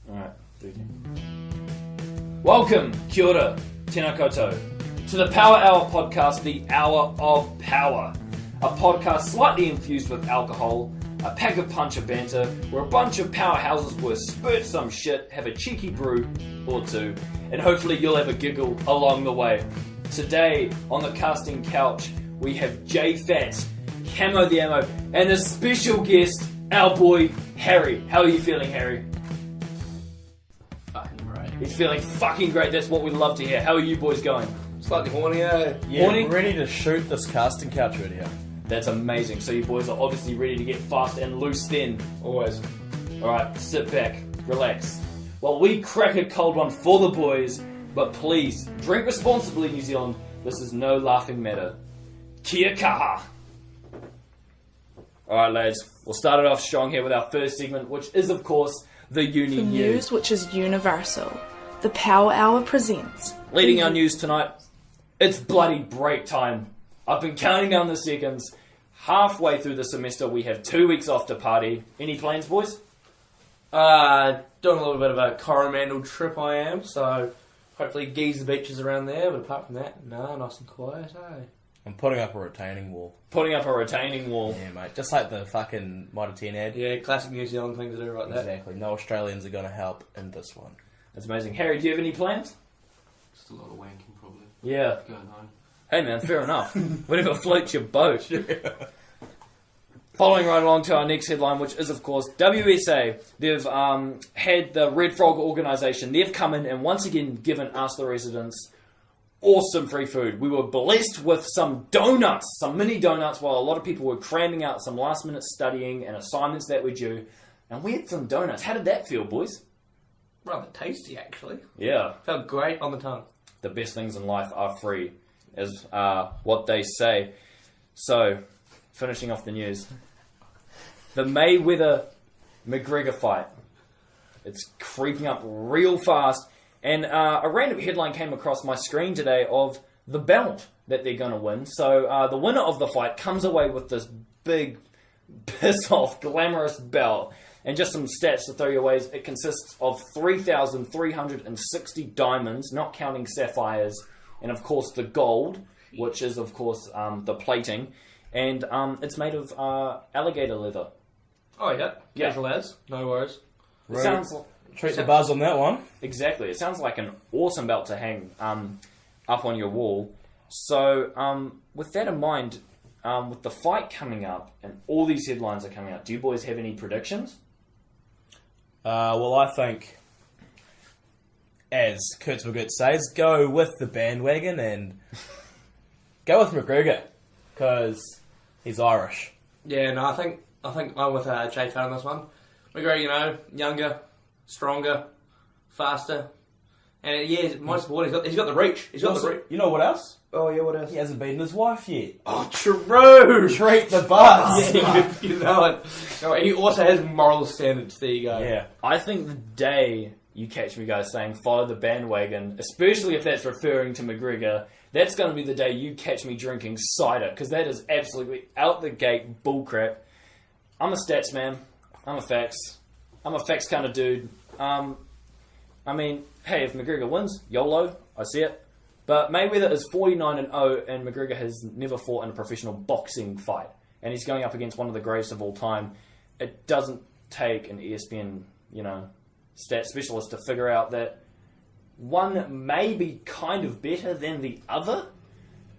Alright, 13. Welcome, kia ora, tēnā koutou, to the Power Hour podcast, the Hour of Power. A podcast slightly infused with alcohol, a pack of punch of banter, where a bunch of powerhouses will spurt some shit, have a cheeky brew or two, and hopefully you'll have a giggle along the way. Today, on the casting couch, we have J Fats, Camo the Ammo, and a special guest, our boy, Harry. How are you feeling, Harry? Fucking great. He's feeling fucking great. That's what we love to hear. How are you boys going? Slightly horny, eh? Yeah, Horny? ready to shoot this casting couch video. That's amazing. So you boys are obviously ready to get fast and loose then. Always. Alright, sit back, relax. While we crack a cold one for the boys, but please, drink responsibly, New Zealand. This is no laughing matter. Kia kaha! Alright lads, we'll start it off strong here with our first segment, which is of course the Uni For News. news which is universal, the Power Hour presents. Leading our news tonight, it's bloody break time. I've been counting down the seconds. Halfway through the semester, we have 2 weeks off to party. Any plans, boys? Doing a little bit of a Coromandel trip I am, so hopefully geese the beaches around there, but apart from that, nice and quiet, eh? I'm putting up a retaining wall. Putting up a retaining wall. Yeah, mate. Just like the fucking Mitre 10 ad. Yeah, classic New Zealand thing to do right there. Exactly. No Australians are going to help in this one. That's amazing. Harry, do you have any plans? Just a lot of wanking, probably. Yeah. Going home. Hey man, fair enough. Whatever floats your boat. Following right along to our next headline, which is of course WSA. They've had the Red Frog organisation. They've come in and once again given us, the residents, awesome free food. We were blessed with some donuts, some mini donuts, while a lot of people were cramming out some last minute studying and assignments that were due. And we had some donuts. How did that feel, boys? Rather tasty, actually. Yeah. Felt great on the tongue. The best things in life are free, is what they say. So, finishing off the news. The Mayweather-McGregor fight. It's creeping up real fast. And a random headline came across my screen today of the belt that they're going to win. So, the winner of the fight comes away with this big, piss-off, glamorous belt. And just some stats to throw your ways. It consists of 3,360 diamonds, not counting sapphires, and of course the gold, which is of course the plating, and it's made of alligator leather. Oh yeah, Yeah. casual lads, no worries. It sounds Treat the buzz on that one. exactly. It sounds like an awesome belt to hang up on your wall. So with that in mind, with the fight coming up and all these headlines are coming out, do you boys have any predictions? Well, I think, as Kurtzberg says, go with the bandwagon and go with McGregor, because he's Irish. Yeah, no, I think I'm with Jay Fat on this one. McGregor, younger, stronger, faster, and most important, he's got the reach. He's got the reach. You know what else? Oh yeah, what else? He hasn't beaten his wife yet. Oh, true. Treat the buzz. Yeah, you know it. No, he also has moral standards. There you go. Yeah. I think the day you catch me guys saying follow the bandwagon, especially if that's referring to McGregor, that's going to be the day you catch me drinking cider, because that is absolutely out the gate bullcrap. I'm a stats man. I'm a facts kind of dude. I mean, hey, if McGregor wins, YOLO, I see it. But Mayweather is 49-0, and McGregor has never fought in a professional boxing fight. And he's going up against one of the greatest of all time. It doesn't take an ESPN, stat specialist to figure out that one may be kind of better than the other.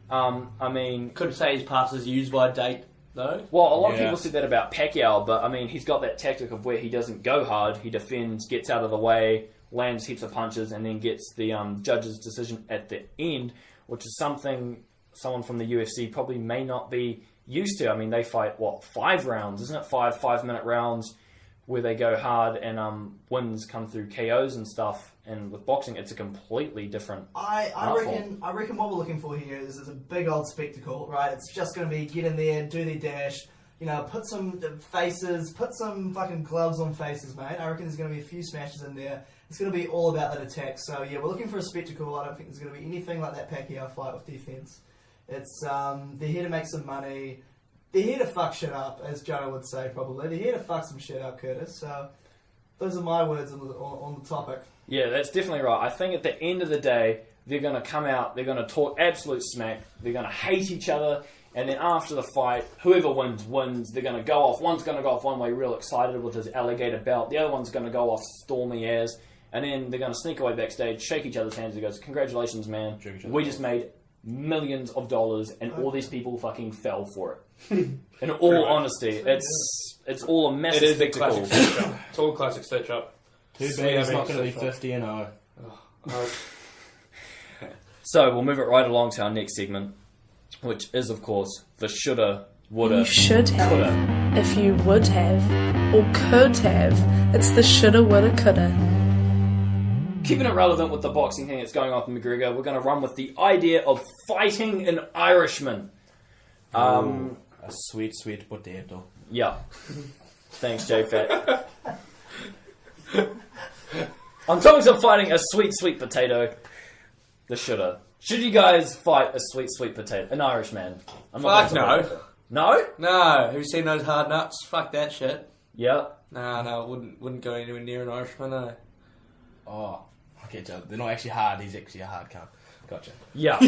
I mean... Could say his past is used by date, though. Well, a lot of people said that about Pacquiao, but I mean, he's got that tactic of where he doesn't go hard, he defends, gets out of the way, lands heaps of punches, and then gets the judge's decision at the end, which is something someone from the UFC probably may not be used to. I mean, they fight, 5 rounds, isn't it? 5-minute rounds where they go hard and wins come through KOs and stuff. And with boxing, it's a completely different I reckon what we're looking for here is a big old spectacle, right? It's just going to be get in there, do the dash, put some faces, put some fucking gloves on faces, mate. I reckon there's going to be a few smashes in there. It's going to be all about that attack. So yeah, we're looking for a spectacle. I don't think there's going to be anything like that Pacquiao fight with defense. It's they're here to make some money. They're here to fuck shit up, as Jonah would say, probably. They're here to fuck some shit up, Curtis. So Those are my words on the topic. Yeah, that's definitely right. I think at the end of the day, they're going to come out, they're going to talk absolute smack, they're going to hate each other, and then after the fight, whoever wins. They're going to go off. One's going to go off one way real excited with his alligator belt, the other one's going to go off stormy as, and then they're going to sneak away backstage, shake each other's hands, and goes, congratulations, man, we just made millions of dollars, and all these people fucking fell for it. In all honesty, it's all a massive It is the spectacle. classic stitch up. It's all classic stitch up. Too bad it's not going to be 50-0. So we'll move it right along to our next segment, which is, of course, the shoulda, woulda, You should have, coulda. if you would have, or could have. It's the shoulda, woulda, coulda. Keeping it relevant with the boxing thing that's going on with McGregor, we're going to run with the idea of fighting an Irishman. A sweet, sweet potato. Yeah. Thanks, J-Fat. On topics of fighting a sweet, sweet potato, the shoulda. Should you guys fight a sweet, sweet potato? An Irishman? I'm Fuck gonna- no. No? No. Have you seen those hard nuts? Fuck that shit. Yeah. No, wouldn't go anywhere near an Irishman, no. Oh, I get you. They're not actually hard. He's actually a hard cunt. Gotcha. Yeah.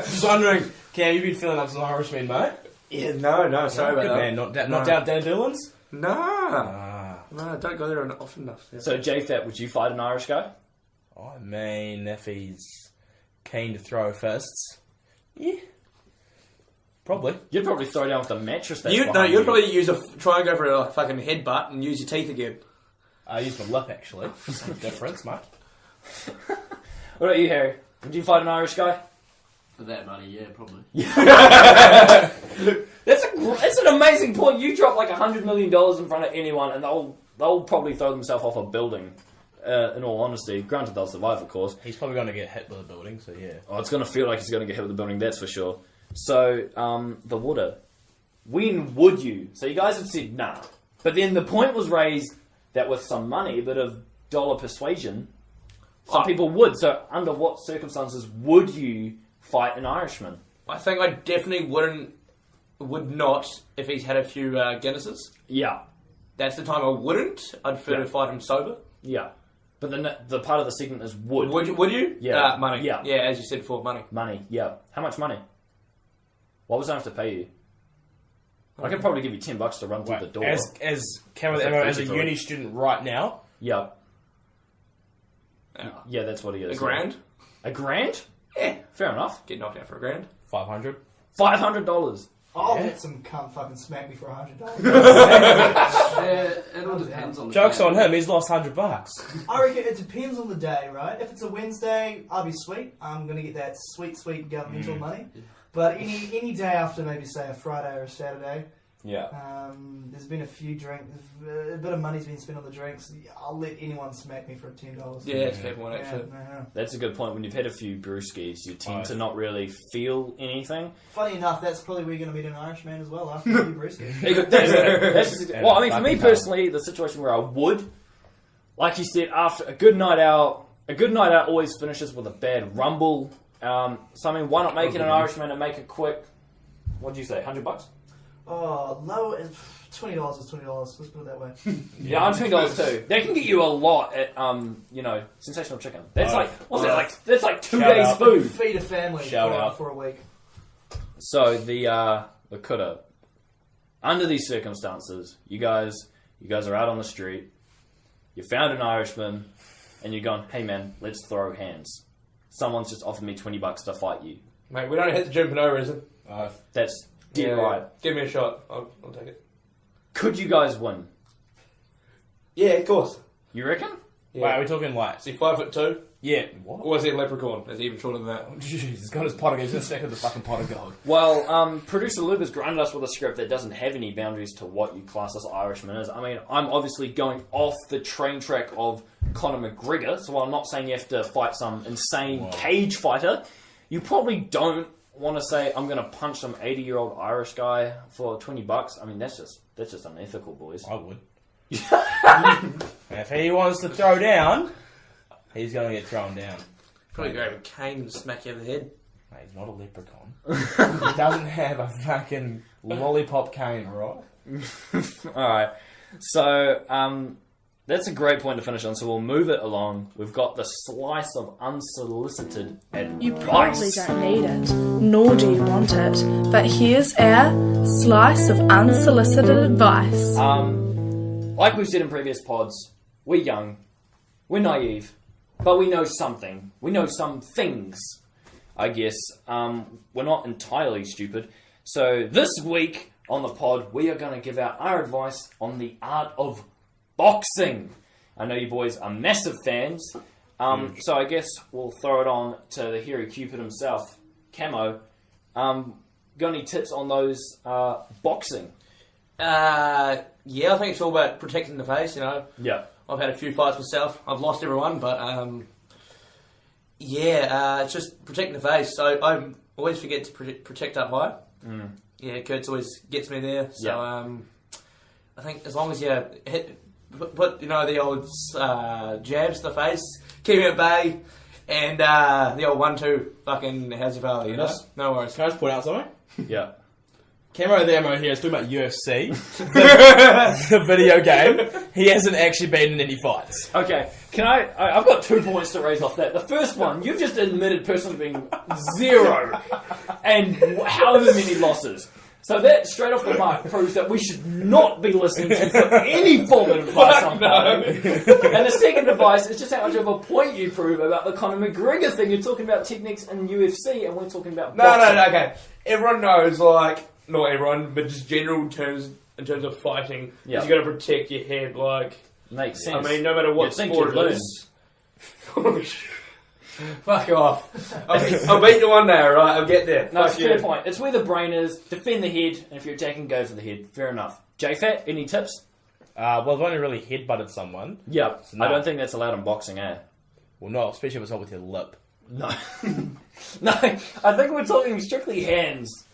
Just wondering, Cam, you been filling up some Irishmen, mate? Yeah, no, sorry Good about man. Not down Dan Dillon's? that. No. Ah. No, don't go there often enough. Yeah. So, J-Fat, would you fight an Irish guy? I mean, if he's keen to throw fists, yeah. Probably. You'd probably throw down with the mattress that's You'd behind you. probably try and go for a fucking headbutt and use your teeth again. I used my lip, actually. Some difference, mate. What about you, Harry? Would you fight an Irish guy? For that money, yeah, probably. That's an amazing point. You drop like $100 million in front of anyone, and they'll probably throw themselves off a building. In all honesty, granted they'll survive, of course. He's probably going to get hit with a building, so yeah. Oh, it's going to feel like he's going to get hit with the building. That's for sure. So, the Woulda. When would you? So you guys have said nah, but then the point was raised that with some money, a bit of dollar persuasion, some people would. So, under what circumstances would you fight an Irishman? I think I definitely would not if he's had a few Guinnesses. Yeah, That's the time I wouldn't. I'd prefer to fight him sober. yeah. But the part of the segment is would. Would you? Yeah. Money. Yeah. Yeah, as you said before, money. Money, yeah. How much money? What was I have to pay you? I could probably give you $10 to run through the door. As Cameron, Is that as a 50 uni student right now, Yeah. Yeah, that's what he is. A grand? A grand? Yeah. Fair enough. Get knocked out for a grand. 500. $500. I'll Yeah. get some cunt fucking smack me for $100. It all depends on the Joke's day. on him, he's lost $100. I reckon it depends on the day, right? If it's a Wednesday, I'll be sweet. I'm going to get that sweet, sweet governmental money. But any day after, maybe say a Friday or a Saturday, Yeah. there's been a few drinks, a bit of money's been spent on the drinks. I'll let anyone smack me for $10. Yeah, it's a fair point, Yeah, actually. yeah. That's a good point. When you've had a few brewskis, you tend Right. to not really feel anything. Funny enough, that's probably where you're going to meet an Irishman as well after a few brewskis. Well, I mean, for me personally, the situation where I would, like you said, after a good night out always finishes with a bad rumble. So, I mean, why not make it an Irishman and make it quick? What'd you say, $100? Oh, low is $20 is $20. Let's put it that way. Yeah, I'm $20 too. That can get you a lot at, Sensational Chicken. That's that's like 2 Shout days out. food. Feed a family Shout out. for a week. So the coulda. Under these circumstances, you guys are out on the street. You found an Irishman, and you're going, "Hey man, let's throw hands." Someone's just offered me $20 to fight you. Mate, we don't hit the gym for no reason. That's dead right. Give me a shot. I'll take it. Could you guys win? Yeah, of course. You reckon? Yeah. Wait, are we talking like... Is he 5'2"? Yeah. What? Or is he a leprechaun? Is he even shorter than that? Jeez, he's got his pot of gold. He's in the stack of the fucking pot of gold. Well, producer Luke has granted us with a script that doesn't have any boundaries to what you class as Irishman is. I mean, I'm obviously going off the train track of Conor McGregor, so I'm not saying you have to fight some insane cage fighter. You probably don't want to say, I'm going to punch some 80-year-old Irish guy for $20. I mean, that's just unethical, boys. I would. If he wants to throw down, he's going to get thrown down. Probably grab a cane and smack you over the head. Mate, he's not a leprechaun. He doesn't have a fucking lollipop cane, right? Alright. So, that's a great point to finish on, so we'll move it along. We've got the slice of unsolicited advice. You probably don't need it, nor do you want it, but here's our slice of unsolicited advice. Like we've said in previous pods, we're young, we're naive, but we know something. We know some things, I guess. We're not entirely stupid. So this week on the pod, we are going to give out our advice on the art of boxing. I know you boys are massive fans, so I guess we'll throw it on to the hero Cupid himself, Camo. Got any tips on those boxing? Yeah, I think it's all about protecting the face, you know. Yeah. I've had a few fights myself. I've lost everyone, but it's just protecting the face. So I always forget to protect up high. Yeah, Kurtz always gets me there. So I think as long as you put the old jabs to the face, keep it at bay, and the old 1-2 fucking how's your valley, you know? No worries. Can I just point out something? Yeah. Camo the Ammo here is talking about UFC, the video game. He hasn't actually been in any fights. Okay, I've got 2 points to raise off that. The first one, you've just admitted personally being 0 and however many losses. So that, straight off the mark, proves that we should not be listening to for any form of advice on fighting. And the second advice is just how much of a point you prove about the Conor McGregor thing. You're talking about techniques in UFC, and we're talking about boxing. No, okay. Everyone knows, like, not everyone, but just general terms, in terms of fighting, Yeah. you got to protect your head, like... Makes sense. I mean, no matter what You'd think sport you'd it is... Fuck off. I'll beat you one day, alright? I'll get there. No, Fuck it's a you. fair point. It's where the brain is. Defend the head, and if you're attacking, go for the head. Fair enough. J-Fat, any tips? Well, I've only really headbutted someone. Yeah. So no. I don't think that's allowed in boxing, eh? Well, no, especially if it's not with your lip. No. No, I think we're talking strictly hands.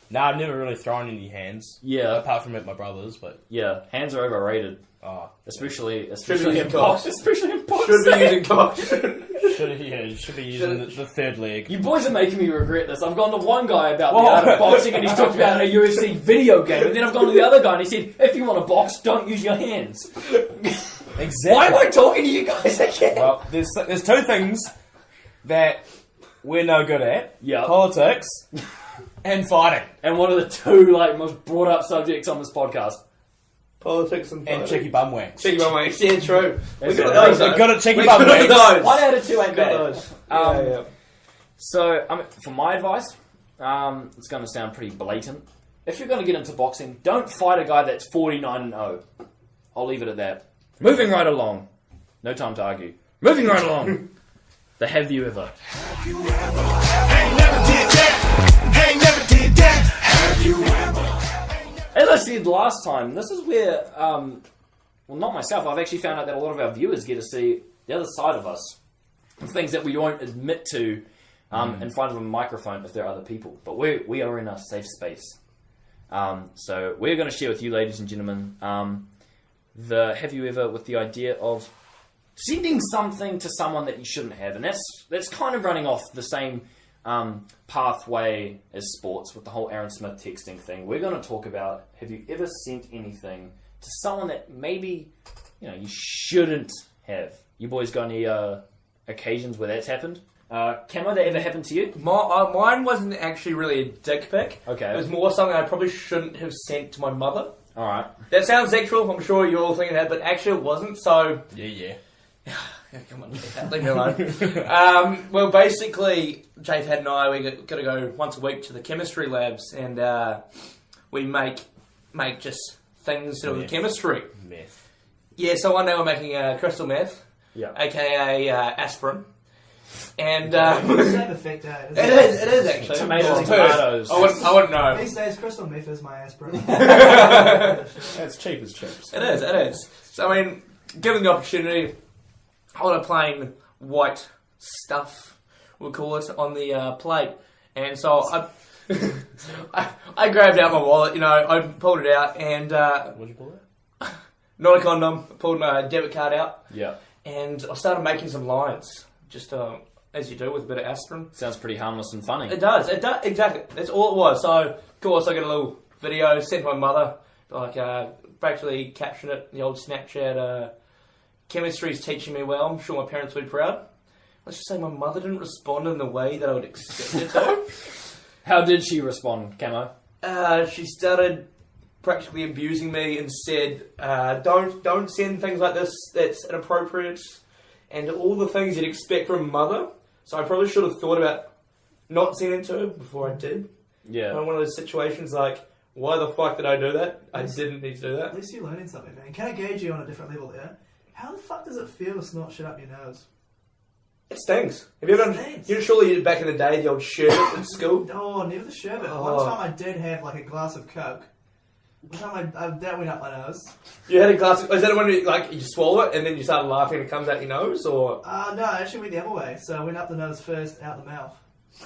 No, I've never really thrown any hands. Yeah. Apart from at my brother's, but... Yeah, hands are overrated. Oh. Especially be in using boxing. Especially in boxing. Should be using cocks. Should be using the third leg. You boys are making me regret this. I've gone to one guy about the art of boxing and he's talked about a UFC video game, and then I've gone to the other guy and he said, if you want to box, don't use your hands. Exactly. Why am I talking to you guys again? Well, there's 2 things that we're no good at. Yeah. Politics and fighting. And what are the 2 most brought up subjects on this podcast? Politics and And cheeky bum wax. Cheeky bum wax. Yeah, true. We got Those, those. We've got a cheeky We bum got wax. those. 1 out of 2 ain't Got bad. those. Yeah. So, for my advice, it's going to sound pretty blatant. If you're going to get into boxing, don't fight a guy that's 49-0. I'll leave it at that. Moving right along. No time to argue. Moving right along. The Have You Ever. Have you ever? Ain't never did that. Ain't never did that. Have you ever? As I said last time, this is where, well, not myself, I've actually found out that a lot of our viewers get to see the other side of us. Things that we won't admit to in front of a microphone if there are other people. But we are in a safe space. So we're going to share with you, ladies and gentlemen, the Have You Ever with the idea of sending something to someone that you shouldn't have. And that's kind of running off the same pathway as sports with the whole Aaron Smith texting thing. We're going to talk about, have you ever sent anything to someone that maybe you shouldn't have? You boys got any occasions where that's happened? Camo, that ever happened to you? Mine wasn't actually really a dick pic. Okay. It was more something I probably shouldn't have sent to my mother. Alright. That sounds sexual, I'm sure you're all thinking that, but actually it wasn't, so... Yeah. Come on, leave me alone. Well, basically, Jade and I, we got to go once a week to the chemistry labs, and we make just things to do with chemistry. Meth. Yeah, so one day we're making crystal meth, Yeah. aka aspirin. And Same effect, it is actually. Tomatoes and Well, tomatoes. I wouldn't know. These days, crystal meth is my aspirin. That's cheap as chips. It is. So, I mean, given the opportunity, I want a plain white stuff, we'll call it, on the plate. And so I grabbed out my wallet, I pulled it out, and What'd you pull it? not a condom, I pulled my debit card out, Yeah. and I started making some lines, just as you do with a bit of aspirin. Sounds pretty harmless and funny. It does, exactly. That's all it was. So, of course, I got a little video sent to my mother, practically caption it, the old Snapchat chemistry is teaching me well. I'm sure my parents will be proud. Let's just say my mother didn't respond in the way that I would expect her to. How did she respond, Camo? She started practically abusing me and said, don't send things like this, that's inappropriate, and all the things you'd expect from a mother. So I probably should have thought about not sending it to her before I did. Yeah. One of those situations like, why the fuck did I do that? I didn't need to do that. At least you're learning something, man. Can I gauge you on a different level there? How the fuck does it feel to snort shit up your nose? It stings. Have you ever done... You know, surely back in the day, the old sherbet at school? Oh, never the sherbet. Oh. One time I did have like a glass of Coke. One time that went up my nose. You had a glass of... Is that when you swallow it and then you start laughing and it comes out your nose, or...? No, it actually went the other way. So I went up the nose first, out the mouth.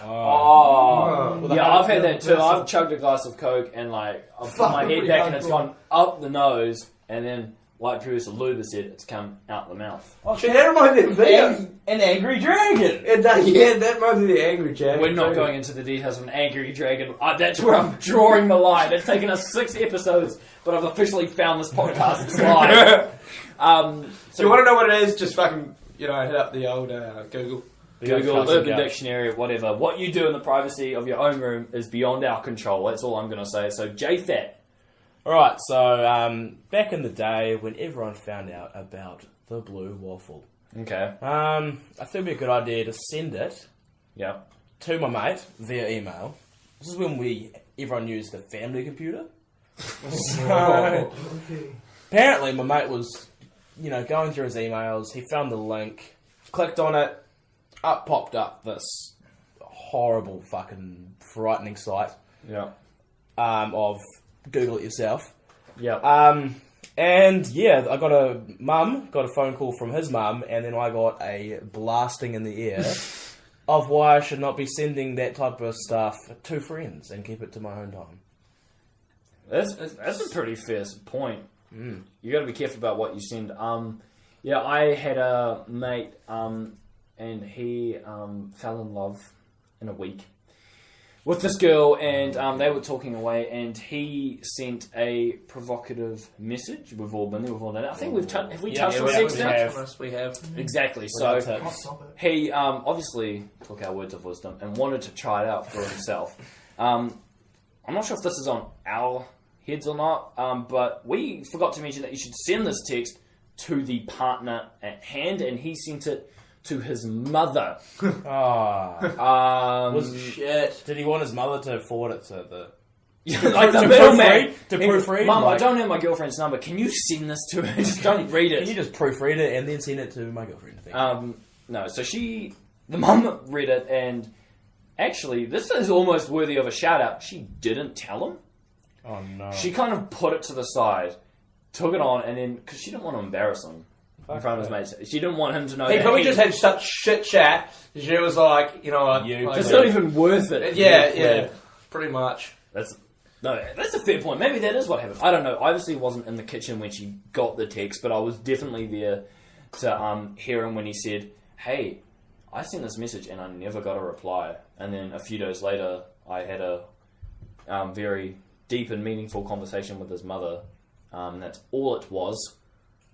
Oh. Well, Yeah, I've had that too. I've chugged a glass of Coke and like, I've put my head back and it's gone up the nose, and then, like producer Luba said, it's come out the mouth. Oh, shit, that reminds me of the video. An angry dragon. That reminds me of the angry dragon. We're not going into the details of an angry dragon. That's where I'm drawing the line. It's taken us 6 episodes, but I've officially found this podcast. It's live. So you want to know what it is? Just fucking, hit up the old Google. Google, Urban Dictionary, whatever. What you do in the privacy of your own room is beyond our control. That's all I'm going to say. So, J-Fat. Alright, so back in the day when everyone found out about the blue waffle, Okay. I think it'd be a good idea to send it Yeah. to my mate via email. This is when everyone used the family computer. So, Okay. apparently my mate was, going through his emails, he found the link, clicked on it, up popped up this horrible fucking frightening site Yeah. of Google it yourself. Yeah. And yeah, I got a phone call from his mum, and then I got a blasting in the ear of why I should not be sending that type of stuff to friends and keep it to my own time. That's a pretty fair point. You got to be careful about what you send. Yeah, I had a mate, and he fell in love in a week with this girl, and they were talking away, and he sent a provocative message. We've all been there, we've all done it. I think we've touched on sex now. We have. Exactly. So Stop it. he obviously took our words of wisdom and wanted to try it out for himself. I'm not sure if this is on our heads or not, but we forgot to mention that you should send this text to the partner at hand, and he sent it to his mother. Shit. Did he want his mother to forward it to the... Like the middleman. To proofread? Mum, I don't have my girlfriend's number. Can you send this to her? Just don't read it. Can you just proofread it and then send it to my girlfriend? No, so the mum read it, and actually, this is almost worthy of a shout out. She didn't tell him. Oh no. She kind of put it to the side, took it on, and then, because she didn't want to embarrass him in front of his mates. She didn't want him to know He that probably just had such shit chat. She was like, it's not even worth it. Yeah, pretty much. That's a fair point. Maybe that is what happened. I don't know. I obviously wasn't in the kitchen when she got the text, but I was definitely there to hear him when he said, "Hey, I sent this message and I never got a reply." And then a few days later, I had a very deep and meaningful conversation with his mother. That's all it was.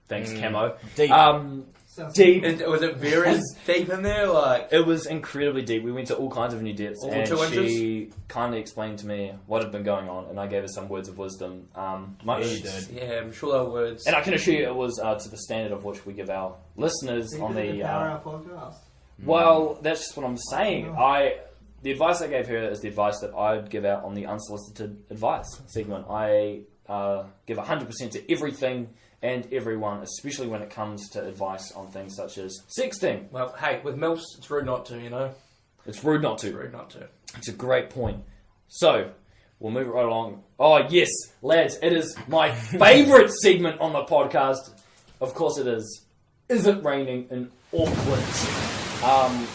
Thanks, Camo. Deep. Deep. And was it very deep in there? Like, it was incredibly deep. We went to all kinds of new depths, All and 2 inches? she kindly explained to me what had been going on, and I gave her some words of wisdom. Yeah, you did. yeah, I'm sure there were words. And I can assure you it was to the standard of which we give our listeners on the... Power Hour podcast. Well, that's just what I'm saying. The advice I gave her is the advice that I'd give out on the Unsolicited Advice segment. I give 100% to everything and everyone, especially when it comes to advice on things such as sexting. Well, hey, with MILFs, it's rude not to, It's rude not to. It's rude not to. It's a great point. So, we'll move right along. Oh, yes, lads, it is my favourite segment on the podcast. Of course it is. Is it raining in Auckland?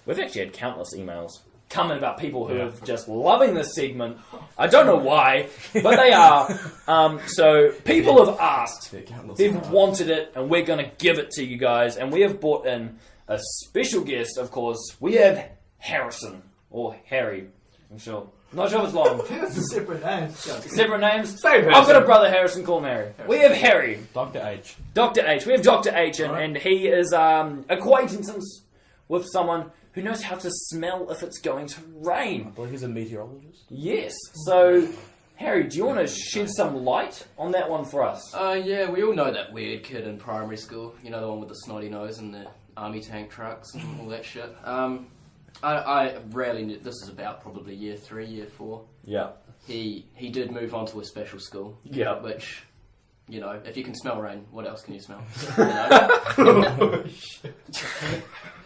We've actually had countless emails coming about people who are just loving this segment. I don't know why, but they are. So people have asked, they've wanted it, and we're going to give it to you guys. And we have brought in a special guest, of course. We have Harrison, or Harry. I'm sure Not sure if it's long. I think it's a separate name. Separate names? Same person. I've got a brother, Harrison, call him Harry. We have Harry. Dr. H. Dr. H. We have Dr. H, and he is acquaintances with someone who knows how to smell if it's going to I rain. believe he's a meteorologist. Yes. So, Harry, do you want to shed some light on that one for us? Yeah, we all know that weird kid in primary school. You know, the one with the snotty nose and the army tank trucks and all that shit. I rarely knew. This is about probably year 3, year 4. Yeah. He did move on to a special school. Yeah. Which, you know, if you can smell rain, what else can you smell? You know?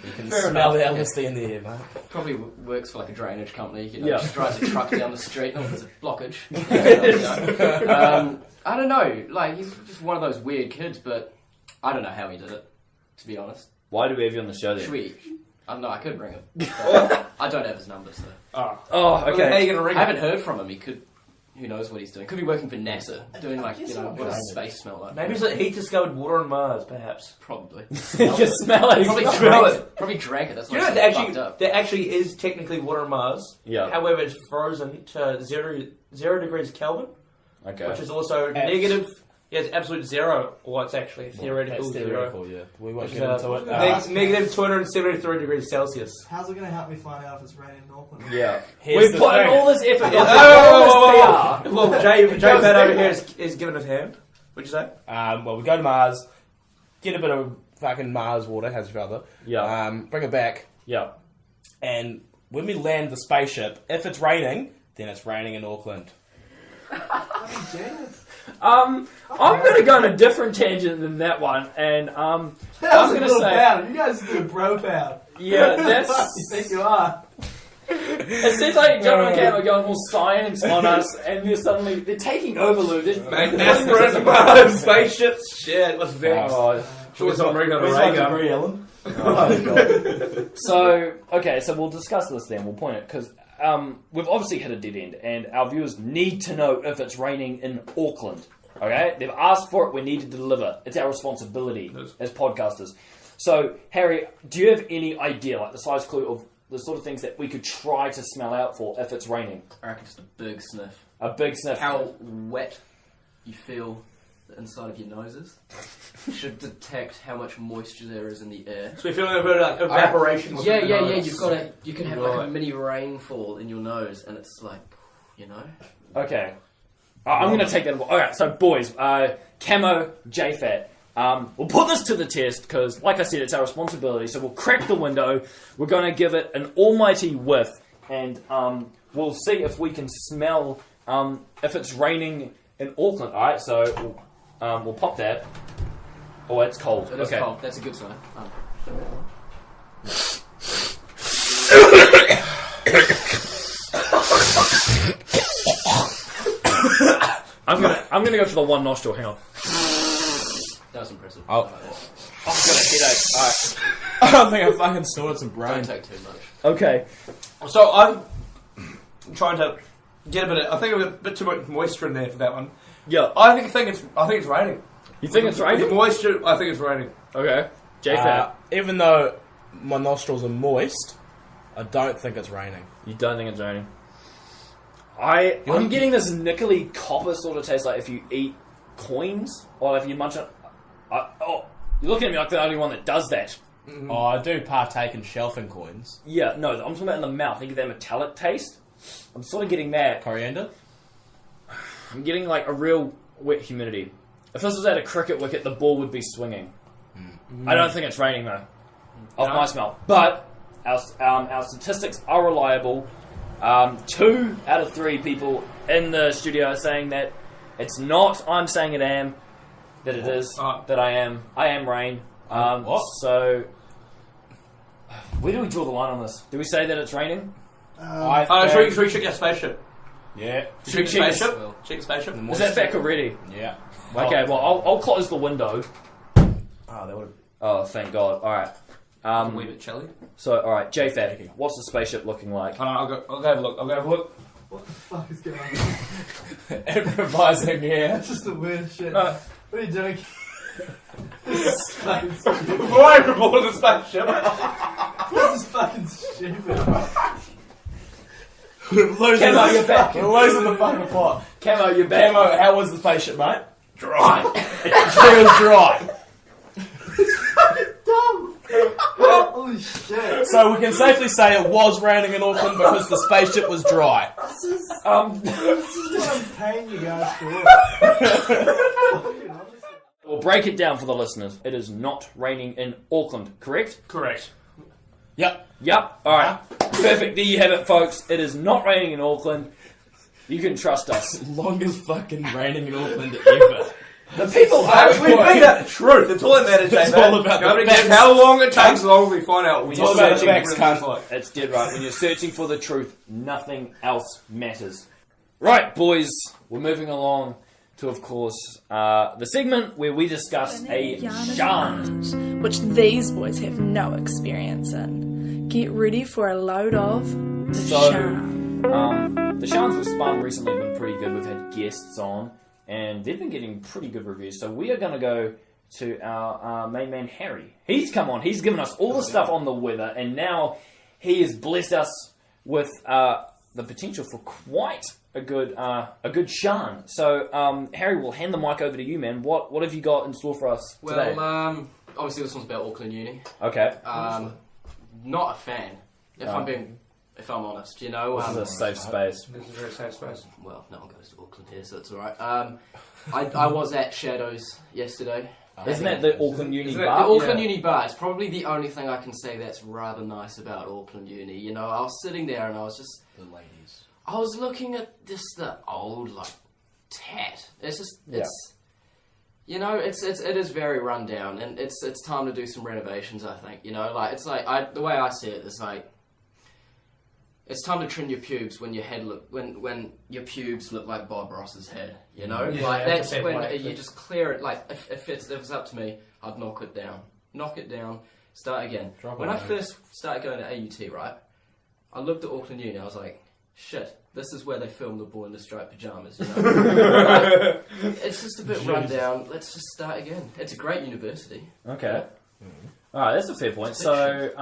You can Fair smell enough. the LSD in the air, mate. Probably works for like a drainage company. You know, Yeah. just drives a truck down the street. Oh, there's a blockage. You know. I don't know. Like, he's just one of those weird kids, but I don't know how he did it, to be honest. Why do we have you on the show then? Should we? I don't know, I could ring him. But I don't have his number, so. Oh, How are okay. you going to ring I haven't heard from him. He could. Who knows what he's doing? Could be working for NASA, doing like, you know, what does space smell like? Maybe he discovered water on Mars, perhaps. Probably. You can smell it. Probably Smell drank it. it. Probably drank it. That's You why know, it's so fucked up. there actually is technically water on Mars. Yeah. However, it's frozen to 0 degrees Kelvin, Okay. which is also negative. Yeah, it's absolute zero. Or it's actually theoretical That's zero. theoretical, yeah. We won't Which is, get into it. negative 273 degrees Celsius. How's it going to help me find out if it's raining in Auckland? Yeah. Here's We've the put in thing. all this effort. Oh, well, Jay Fat over here is giving his hand. What'd you say? Well, we go to Mars, get a bit of fucking Mars water, has your brother. Yeah. Bring it back, Yeah. and when we land the spaceship, if it's raining, then it's raining in Auckland. Fucking genius. I'm going to go on a different tangent than that one, and That was I'm a gonna little say- pound. You guys did a bro pound. yeah, What that's. you think you are? It seems like John and Cam are going all science on us, and they're taking over, Lou. NASA and Mars spaceships. Shit, what's that? Oh, Sure, some ring on a Where's ray my gun. degree, Ellen? so we'll discuss this then. We'll point it because we've obviously hit a dead end, and our viewers need to know if it's raining in Auckland. Okay, they've asked for it. We need to deliver. It's our responsibility as podcasters. So, Harry, do you have any idea, like the size clue of the sort of things that we could try to smell out for if it's raining? I reckon just a big sniff. A big sniff. How wet you feel the inside of your noses should detect how much moisture there is in the air. So we're feeling a bit of like evaporation. Yeah. within the nose. You can have like a mini rainfall in your nose, and it's like, you know. Okay. I'm going to take that. Alright, so boys, Camo, JFAT. We'll put this to the test because, like I said, it's our responsibility. So we'll crack the window. We're going to give it an almighty whiff, and we'll see if we can smell if it's raining in Auckland. Alright, so we'll pop that. Oh, it's cold. It is Okay. cold. That's a good sign. I'm gonna go for the one nostril. Hang on. That was impressive. Oh. I like that. I've got a headache. Alright. I think I fucking snorted some Don't brain. take too much. Okay. So I'm trying to get I think a bit too much moisture in there for that one. Yeah. I think it's raining. You think it's The raining? moisture, I think it's raining. Okay. JFAT. Even though my nostrils are moist, I don't think it's raining. You don't think it's raining? I'm getting this nickel-y copper sort of taste, like if you eat coins or if you munch it. You're looking at me like the only one that does that. Oh, I do partake in shelving coins. Yeah, no, I'm talking about in the mouth. You get that metallic taste. I'm sort of getting that. Coriander? I'm getting like a real wet humidity. If this was at a cricket wicket, the ball would be swinging. I don't think it's raining though, off my smell. But our statistics are reliable. 2 out of 3 people in the studio are saying that it's not. I'm saying it am. That it is. That I am. I am rain. What? So, where do we draw the line on this? Do we say that it's raining? Should we check your spaceship? Yeah. Should we check check this? spaceship? Check the spaceship. Is that back already? Yeah. Okay, well, I'll close the window. Oh, that would. Oh, thank God. Alright. A wee bit chilly. So, alright, JFAT, what's the spaceship looking like? I'll go have a look. I'll go have a look. What the fuck is going on? Improvising, yeah. It's just the weirdest shit. No. What are you doing? This is fucking stupid. Before I report the spaceship. This is fucking stupid. losing Camo, you're back. We're losing the fucking plot. Camo, you're back. Camo, how was the spaceship, mate? Dry. It was dry. Dumb. Holy shit. So we can safely say it was raining in Auckland because the spaceship was dry. This is what I'm paying you guys for. We'll break it down for the listeners. It is not raining in Auckland, correct? Correct. Yep. Yep. Alright. Perfect. There you have it, folks. It is not raining in Auckland. You can trust us. Longest fucking raining in Auckland ever. The people We find out the truth. It's all that matters, It's mate. all about the Nobody facts. cares how long it takes, as long as we find out. It's all about the facts, cunt. It's dead right. When you're searching for the truth, nothing else matters. Right, boys. We're moving along to, of course, the segment where we discuss a Sharn. which these boys have no experience in. Get ready for a load of the So, Sharn. The Sharns we've spun recently have been pretty good. We've had guests on, and they've been getting pretty good reviews. So we are going to go to our main man, Harry. He's come on. He's given us all the stuff on the weather, and now he has blessed us with the potential for quite a good Sharn. So, Harry, we'll hand the mic over to you, man. What have you got in store for us today? Well, obviously this one's about Auckland Uni. Okay. Not a fan, if I'm honest. You know, This is a safe space. This is a very safe space. well, no one goes to Auckland here, so it's alright. I was at Shadows yesterday. Isn't that the Auckland Uni Isn't it bar? The Auckland Uni bar is probably the only thing I can say that's rather nice about Auckland Uni. You know, I was sitting there and I was just... The ladies. I was looking at just the old, like, tat. It's just... It's... You know, it is very run down, and it's time to do some renovations, I think. You know, like, it's like... the way I see it is like... It's time to trim your pubes when your head when your pubes look like Bob Ross's head. You know, Yeah, like that's that's a fair when point. you just clear it. Like if it's up to me, I'd knock it down, start again. When I first started going to AUT, right, I looked at Auckland Uni. I was like, shit, this is where they film the boy in the striped pajamas. You know, like, it's just a bit run down. Let's just start again. It's a great university. Okay. Alright, that's a fair point. So,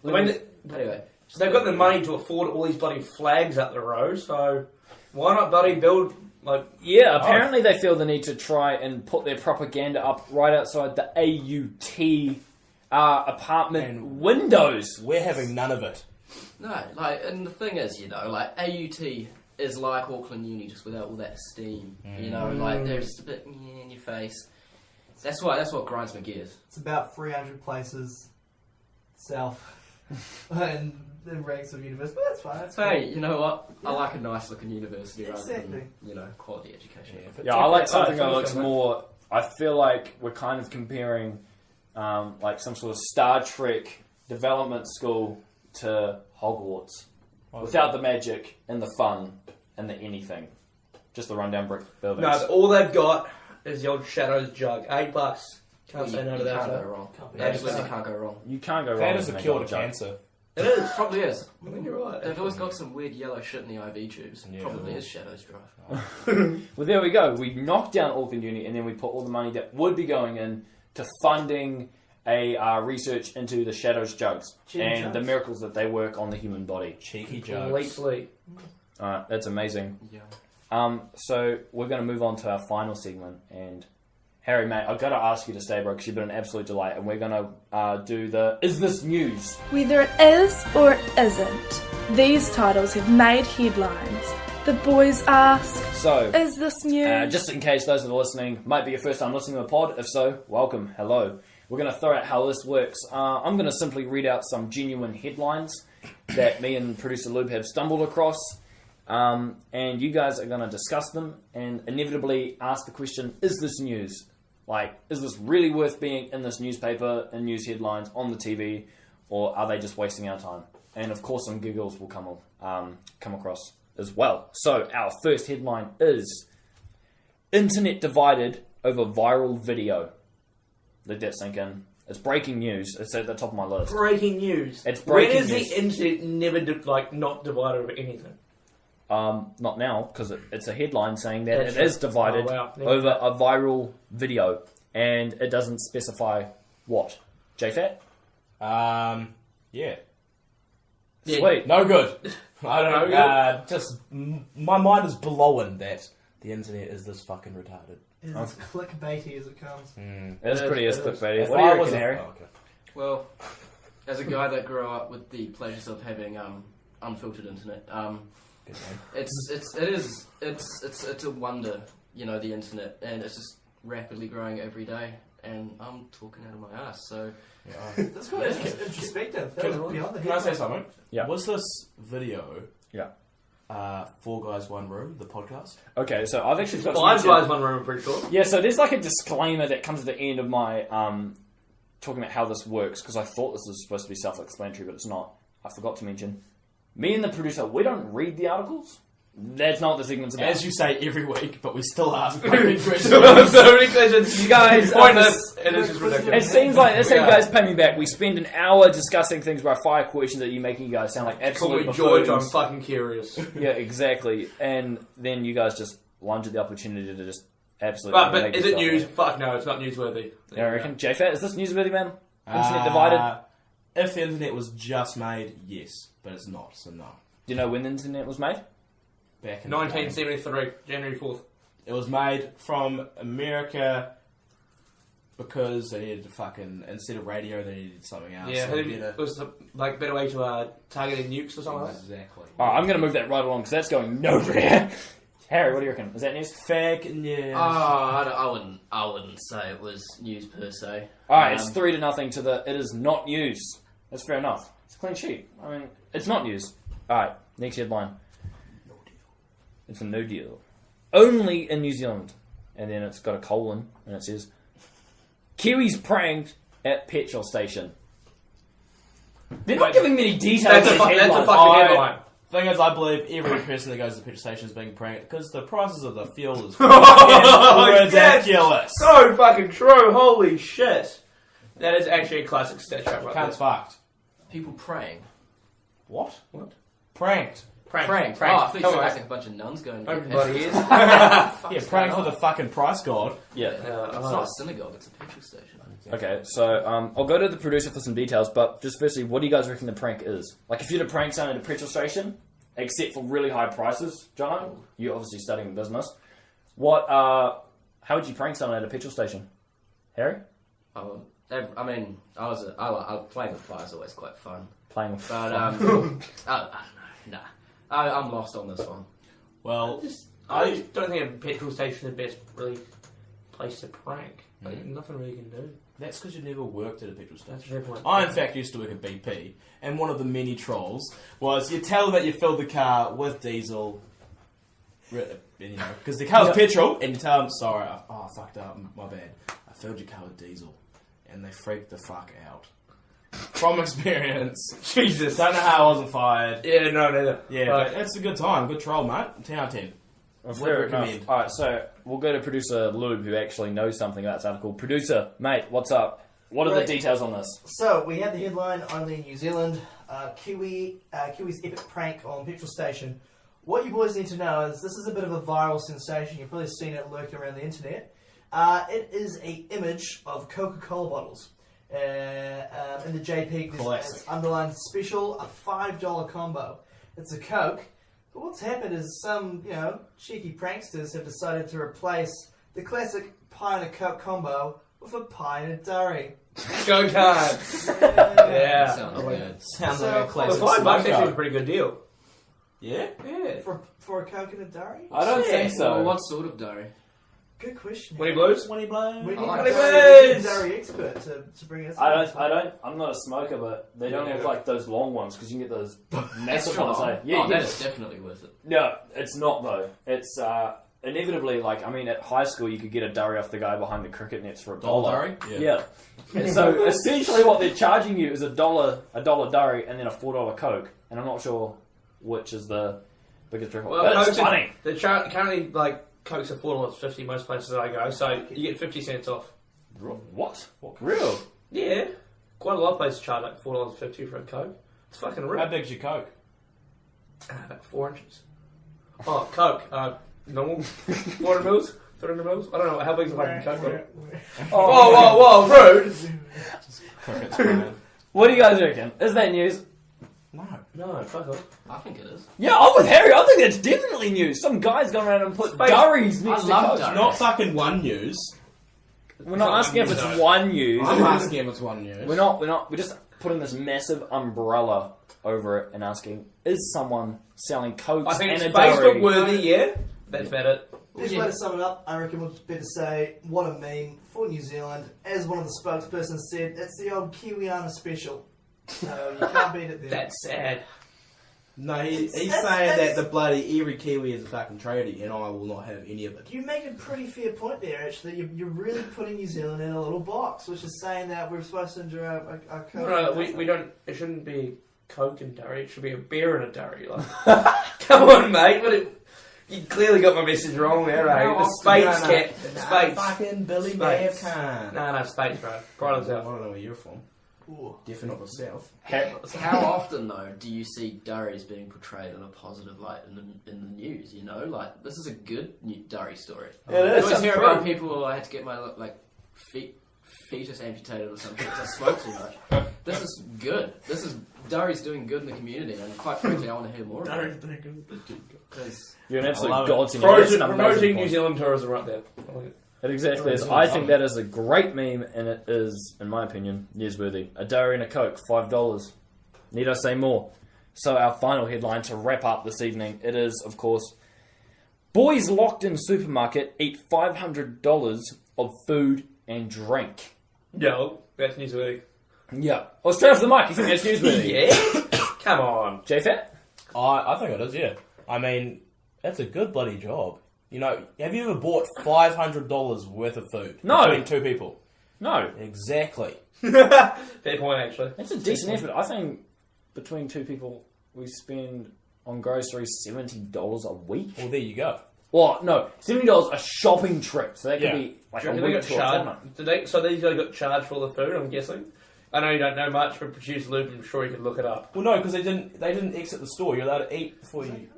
Anyway. So they've got the money to afford all these bloody flags up the road, so why not bloody build, like... yeah, apparently they feel the need to try and put their propaganda up right outside the AUT apartment windows. We're having none of it. No, like, and the thing is, you know, like, AUT is like Auckland Uni, just without all that steam. You know, like, they're just a bit in your face. That's what grinds my gears. It's about 300 places south and the ranks of university, but that's fine. That's Hey, you know what? I like a nice looking university rather Exactly. than, you know, quality education. Yeah, I like something that looks more... I feel like we're kind of comparing like some sort of Star Trek development school to Hogwarts. Without the magic and the fun and the anything. Just the rundown brick buildings. No, all they've got is the old Shadows jug. $8. Can't say no to You that. can't go wrong. Absolutely can't go wrong. You can't go wrong That with is a an cure to jug. cancer. It is. Probably is. I mean, you're right. They've always got some weird yellow shit in the IV tubes. Yeah. Probably is Shadows Drive. Well, there we go. We knocked down Auckland Uni, and then we put all the money that would be going in to funding a research into the Shadows jugs Cheeky and jugs. the miracles that they work on the human body. Cheeky jokes. Completely. That's amazing. Yeah. So we're going to move on to our final segment, and Harry, mate, I've got to ask you to stay, bro, because you've been an absolute delight, and we're going to do the Is This News? Whether it is or it isn't, these titles have made headlines. The boys ask, So, is this news? just in case those that are listening might be your first time listening to the pod, if so, welcome, hello. We're going to throw out how this works. I'm going to simply read out some genuine headlines that me and producer Lube have stumbled across, and you guys are going to discuss them and inevitably ask the question, is this news? Like, is this really worth being in this newspaper, in news headlines, on the TV, or are they just wasting our time? And of course some giggles will come across as well. So our first headline is Internet divided over viral video. Let that sink in. It's breaking news. It's at the top of my list. Breaking news. It's breaking When is news. the internet never not divided over anything? Not now, because it's a headline saying that That's it is divided Oh, wow. over a viral video, and it doesn't specify what. JFAT? Yeah. Yeah. Sweet. No good. I don't No know. My mind is blowing that the internet is this fucking retarded. It's as clickbaity as it comes. It's pretty as clickbaity. If What do you I was reckon, Harry? okay. Well, as a guy that grew up with the pleasures of having unfiltered internet, Good man. it's a wonder, you know, the internet, and it's just rapidly growing every day. And I'm talking out of my ass, so That's quite introspective. That was beyond the Can I say headline. something? Yeah. Was this video? Yeah. 4 Guys, 1 Room, the podcast? Okay, so I've actually got 5 some guys, 1 room, I'm pretty sure. Yeah, so there's like a disclaimer that comes at the end of my talking about how this works, because I thought this was supposed to be self-explanatory, but it's not. I forgot to mention. Me and the producer, we don't read the articles. That's not what the segment's about. As you say every week, but we still ask fucking questions. So many questions. You guys, Pointless. It is just ridiculous. it seems like that's how you guys pay me back. We spend an hour discussing things where I fire questions at you, making you guys sound like Call absolute me George, I'm buffoons. fucking curious. Yeah, exactly. And then you guys just lunge at the opportunity to just absolutely. Right, but make is it yourself news? up. Fuck no, it's not newsworthy. Yeah, I reckon. JFAT, is this newsworthy, man? Internet divided? If the internet was just made, yes, but it's not, so no. Do you know when the internet was made? Back in the day. 1973, January 4th. It was made from America because they needed to fucking, instead of radio, they needed something else. Yeah, so it was the better way to target news or something like that. Exactly. Alright, I'm going to move that right along because that's going nowhere. Harry, what do you reckon? Is that news? Fake news. I wouldn't say it was news per se. Alright, it's 3-0 to the. It is not news. That's fair enough. It's a clean sheet. I mean, it's not news. Alright, next headline. No deal. It's a no deal. Only in New Zealand. And then it's got a colon, and it says, Kiwis pranked at petrol station. They're not giving many details. That's a in fucking headlines. headline. Thing is, I believe every person that goes to the petrol station is being pranked because the prices of the fuel is fucking ridiculous. So fucking true, holy shit. That is actually a classic stat trap right Can't there. fucked. People praying. What? What? Pranked. Prank. Oh, I thought you Come said on. like a bunch of nuns going. Everybody is. Yeah, praying for the fucking price god. Yeah. It's not a synagogue; it's a petrol station. Okay, so I'll go to the producer for some details, but just firstly, what do you guys reckon the prank is? Like, if you're to prank someone at a petrol station, except for really high prices, John, you're obviously studying business. How would you prank someone at a petrol station? Harry? I mean, playing with fire is always quite fun, Playing with but I don't know. Nah, I'm lost on this one. Well, I don't think a petrol station is the best really place to prank. Like, nothing really can do. that's because you never worked at a petrol station. That's a fair point. I, in fact, used to work at BP, and one of the many trolls was you tell them that you filled the car with diesel, you know, because the car was petrol, and you tell them, sorry, I fucked up, my bad. I filled your car with diesel, and they freaked the fuck out. From experience. Jesus. Don't know how I wasn't fired. Yeah, no, neither. Yeah, but it's a good time, good troll, mate. 10 out of 10. Well, Would fair recommend. enough. Alright, so we'll go to producer Lube, who actually knows something about this article. Producer, mate, what's up? What are the Right. details on this? So we have the headline: only in New Zealand, Kiwis epic prank on petrol station. What you boys need to know is this is a bit of a viral sensation. You've probably seen it lurking around the internet. It is an image of Coca-Cola bottles. In the JPEG, there's underlined special, a $5 combo. It's a Coke. But what's happened is some, cheeky pranksters have decided to replace the classic pie and a Coke combo with a pie and a durry. Go card. Yeah. Sounds good. Sounds So- like a Well, classic $5 actually is a smoker. pretty good deal. Yeah? Yeah. For a Coke and a durry? I don't think so. Well, what sort of durry? Good question. When he blows? When he blows. We need I a like durry, durry expert to bring us. I'm not a smoker, but they don't look like those long ones, because you can get those massive Extra ones. long? Yeah, that is definitely worth it. No, it's not though. It's inevitably, at high school you could get a durry off the guy behind the cricket nets for $1. Durry? Yeah. And so essentially what they're charging you is a dollar durry and then a $4 Coke, and I'm not sure which is the biggest rip-off. Well, But it's Coke's funny. Currently, Coke's are $4.50 most places that I go, so you get 50 cents off. What? Real? Yeah. Quite a lot of places charge like $4.50 for a Coke. It's fucking How real. big's your Coke? About 4 inches. Oh, Coke. Normal. 400 mils? 300 mils? I don't know. How big's a fucking Coke? Whoa, rude! Crickets, man. What do you guys reckon? Is that news? No. No, fuck off. I think it is. Yeah, I'm with Harry. I think that's definitely news. Some guy's gone around and put durries next I to love Coke. durries. Not fucking one news. We're not asking if it's one news. I'm asking if it's one news. We're not. We're just putting this massive umbrella over it and asking: is someone selling Cokes I think and it's a durry? Facebook worthy, yeah? That's about it. Best way to sum it up, I reckon would be to say, what a meme for New Zealand. As one of the spokespersons said, it's the old Kiwiana special. So you can't beat it there. That's sad. No, he's saying That's- that the bloody every Kiwi is a fucking tradie, and I will not have any of it. You make a pretty fair point there, actually. You're really putting New Zealand in a little box, which is saying that we're supposed to enjoy our No, we don't. It shouldn't be Coke and durry. It should be a beer and a durry. Like, come on, mate. You clearly got my message wrong there, eh? The Spades cat. Spades. Fucking Billy Spades. Mav can. No, Spades, bro. Pride I himself. don't know where you're from. Ooh. Definitely not the south. How often though do you see durries being portrayed in a positive light in the news? You know, like this is a good new durry story. Yeah, it You is. always hear True. about people who I had to get my fetus amputated or something because I smoke too much. This is good. This is durry's doing good in the community, and quite frankly, I want to hear more about it. Because You're an I absolute love it. godsend. That's an Promoting amazing New point. Zealand tourism right there. I like it. It exactly is. I think that is a great meme, and it is, in my opinion, newsworthy. A durry and a Coke, $5. Need I say more? So our final headline to wrap up this evening, it is, of course, boys locked in supermarket eat $500 of food and drink. Yo, that's newsworthy. Yeah. Oh, straight off the mic, you think that's newsworthy? Yeah? Come on. J-Fat? I think it is, yeah. I mean, that's a good bloody job. You know, have you ever bought $500 worth of food No. between two people? No. Exactly. Fair point, actually. That's a decent effort. I think between two people, we spend on groceries $70 a week. Well, there you go. Well, no, $70 a shopping trip. So that could Yeah. be like Do you a reckon they week got to a fortnight. charged? So these guys got charged for all the food, I'm guessing? I know you don't know much, but producer Luke, I'm sure you could look it up. Well, no, because they didn't exit the store. You're allowed to eat before you...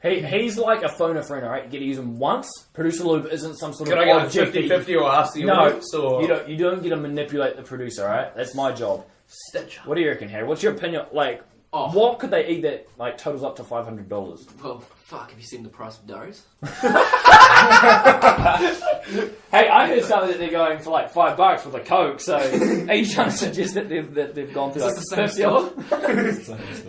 He's like a phone a friend, alright? You get to use him once. Producer Lube isn't some sort Can of I get like object. 50-50 or ask the No, audience? Or... you don't get to manipulate the producer, alright? That's my job. Stitch. What do you reckon, Harry? What's your opinion? Like, what could they eat that like totals up to $500? well, fuck. Have you seen the price of durries? Hey, I heard something that they're going for like $5 with a Coke. So, are you trying to suggest that they've gone through like Is this the 50 same of them?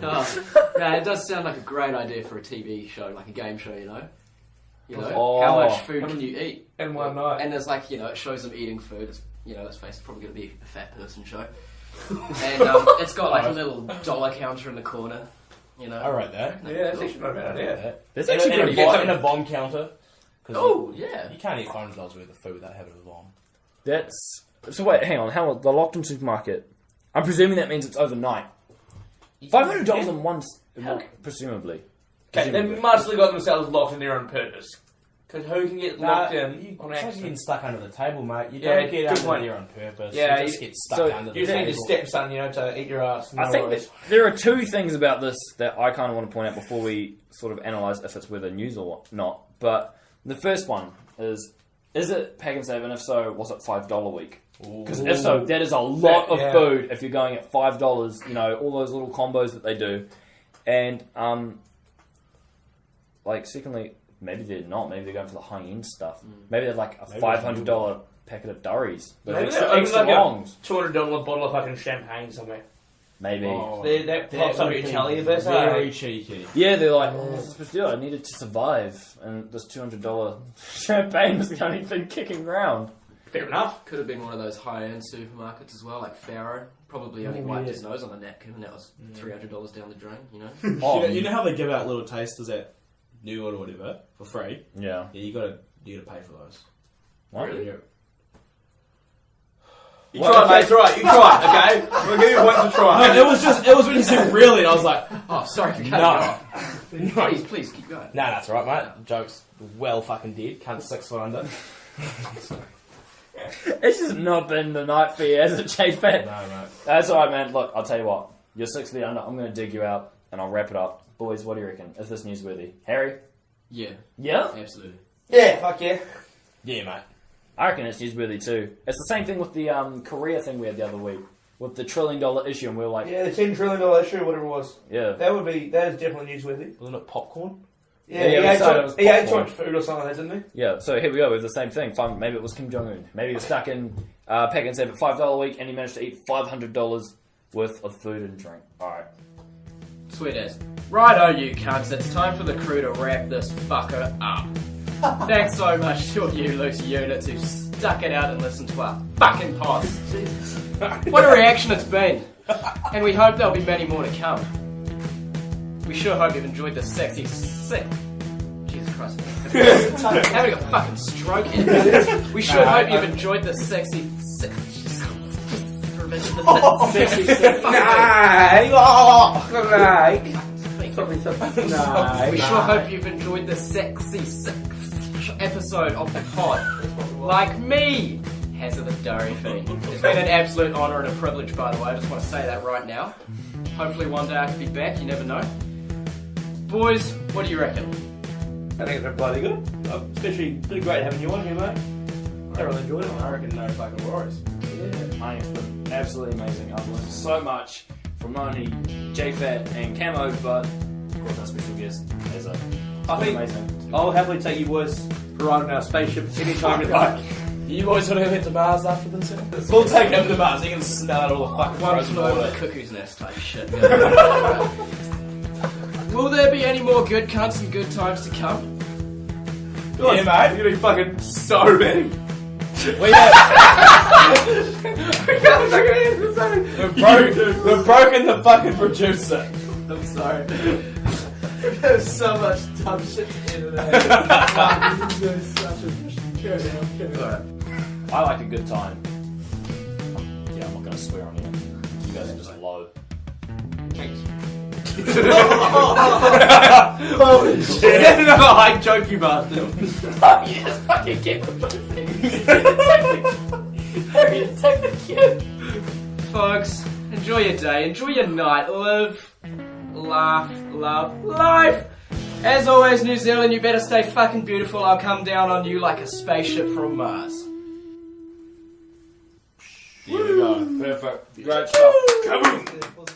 No, it does sound like a great idea for a TV show, like a game show. You know, Oh. how much food can you eat In one night. And there's like, it shows them eating food. It's, let's face it, probably going to be a fat person show. And it's got like a little dollar counter in the corner. I read that. Yeah, that's actually not a bad idea. That's And, actually and, pretty a, good. and a bomb counter. 'Cause Oh, yeah. You can't eat $500 worth of food without having a bomb. That's so. Wait, hang on. How the locked in supermarket? I'm presuming that means it's overnight. $500 in one, presumably. Okay, they must have got themselves locked in there on purpose. Because who can get locked in on It's like you're accident? getting stuck under the table, mate. You Yeah, don't get good under point. there on purpose. Yeah, you just get stuck so under the You just need table. your stepson, to eat your ass. No I think worries. that there are two things about this that I kind of want to point out before we sort of analyse if it's whether news or not. But the first one is it Pak'nSaves, and if so, was it $5 week? Because if so, that is a lot of Yeah. food if you're going at $5, all those little combos that they do. And, secondly, maybe they're not. Maybe they're going for the high-end stuff. Maybe they're like a $500 packet of durries. With Maybe extra, they're extra like longs. $200 bottle of fucking champagne somewhere. Maybe. Oh, That pops up would your be telly a bit. Very cheeky. Yeah, they're like, what was I supposed to do? I needed to survive, and this $200 champagne was the only thing kicking around. Fair enough. Could have been one of those high-end supermarkets as well, like Pharaoh. Probably only wiped his nose on the napkin, and that was $300 down the drain. Oh, You know how they give out little tasters at New World or whatever for free? yeah. Yeah, you gotta pay for those. What? Yeah. You tried, mate. It's alright. You tried. Okay, we'll give you points for trying. No, it was when you said really, and I was like, Oh, sorry for cutting no. you off. Please keep going. Nah, that's alright, mate. Joke's well fucking dead. Can't 6 foot under. It's just not been the night for you, has it, Jade Fat? No, mate. That's alright, man. Look, I'll tell you what. You're 6 feet under. I'm going to dig you out, and I'll wrap it up. Boys, what do you reckon? Is this newsworthy? Harry? Yeah, Yeah? absolutely. Yeah, fuck yeah. Yeah, mate. I reckon it's newsworthy too. It's the same thing with the Korea thing we had the other week. with the $1 trillion issue, and we were like, Yeah, the $10 trillion issue, whatever it was. yeah. That is definitely newsworthy. Wasn't it popcorn? Yeah, Yeah, we he decided it was ate too popcorn. much food or something like that, didn't Yeah, so here we go with the same thing. Maybe it was Kim Jong Un. Maybe he was stuck in Pak'nSaves at $5 a week, and he managed to eat $500 worth of food and drink. All right. Sweet as. Righto, you cunts. It's time for the crew to wrap this fucker up. Thanks so much to all you loose units who stuck it out and listened to our fucking pods. What a reaction it's been. And we hope there'll be many more to come. We sure hope you've enjoyed this sexy, sick... Jesus Christ. I'm having a fucking stroke here. We sure hope you've enjoyed this sexy, sick... he? We sure hope you've enjoyed this sexy, sick episode of the pod. Like me, Hazard the Durry Fiend. It's been an absolute honour and a privilege, by the way. I just want to say that right now. Hopefully one day I can be back, you never know. Boys, what do you reckon? I think it's been bloody good. Especially pretty great having you on here, mate. I really enjoyed it. I reckon no fucking worries. I think it's been absolutely amazing. I've learned so much from not only JFat and Camo, but of course our special guest, Hazard. I think Amazing. I'll happily take you boys for riding our spaceship anytime you like. You boys want to go hit the bars after this? Eh? We'll take him to the bars. He can smell out all the fucking One frozen flew over water. the cuckoo's nest type shit. Will there be any more good cunts and good times to come? Yeah, mate. You're gonna be fucking so big. We've broken the fucking producer. I'm sorry. There's so much dumb shit to edit out. This is such a carry on. I like a good time. Yeah, I'm not going to swear on you. You guys are just low. Holy shit. That's another high joke, you bastard. Yes, fucking get Folks, enjoy your day, enjoy your night, live, laugh, love, life! As always, New Zealand, you better stay fucking beautiful. I'll come down on you like a spaceship from Mars. Here we go. Perfect. Great stuff. It was